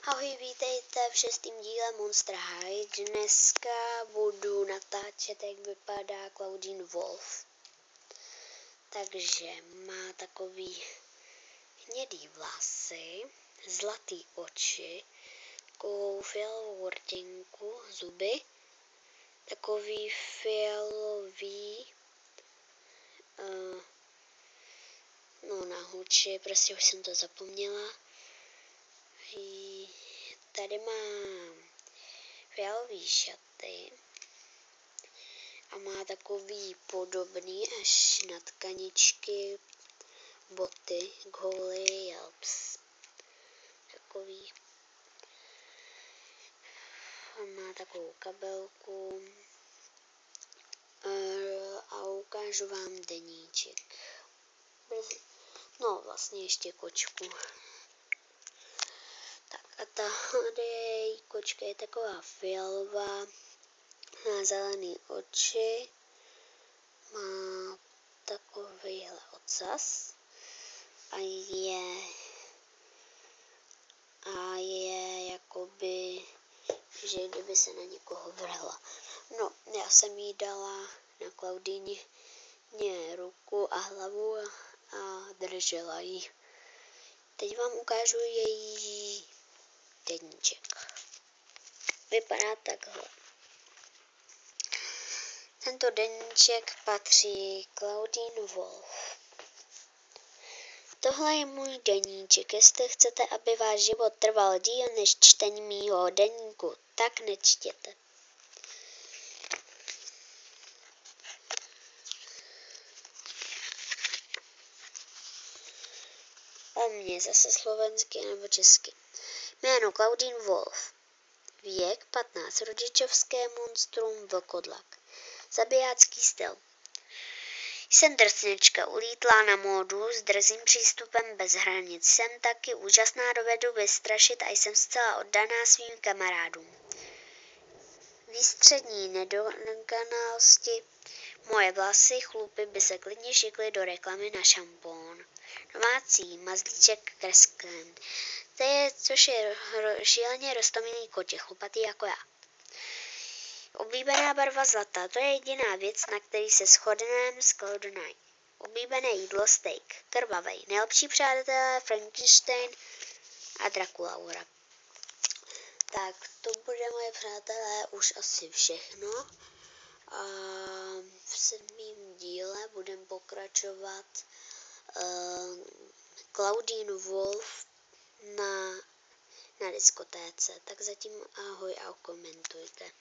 Ahoj, vítejte v 6. díle Monster High. Dneska budu natáčet, jak vypadá Claudine Wolf. Takže má takový hnědý vlasy, zlatý oči, takovou fialovou rtěnku, zuby, takový fialový nahuči, prostě už jsem to zapomněla. Tady mám fialový šaty a má takový podobný až na tkaničky boty Goalie Yelps. Takový. Má takovou kabelku a ukážu vám deníček. No vlastně ještě kočku. A tady kočka je taková fialová, má zelený oči, má takovýhle ocas a je jakoby, že kdyby se na někoho vrhla. No, já jsem jí dala na Claudině ruku a hlavu a držela ji. Teď vám ukážu její deníček. Vypadá takhle. Tento deníček patří Claudine Wolf. Tohle je můj deníček. Jestli chcete, aby váš život trval díl než čtení mýho deníku, tak nečtěte. O mě zase slovensky nebo česky. Jméno Claudine Wolf. Věk 15. Rodičovské monstrum vlkodlak. Zabijácký styl. Jsem drsněčka, ulítlá na módu, s drzým přístupem bez hranic. Jsem taky úžasná, dovedu vystrašit a jsem zcela oddaná svým kamarádům. Výstřední nedokonalosti. Moje vlasy, chlupy by se klidně šikly do reklamy na šampón. Domácí mazlíček kresklem. Což je šíleně roztomilý kotěk, chlupatý jako já. Oblíbená barva zlatá, to je jediná věc, na který se shodneme s Claudine. Oblíbené jídlo steak, krvavej, nejlepší přátelé Frankenstein a Draculaura. Tak to bude, moje přátelé, už asi všechno. A v 7. díle budeme pokračovat Claudine Wolf na diskotéce. Tak zatím ahoj a komentujte.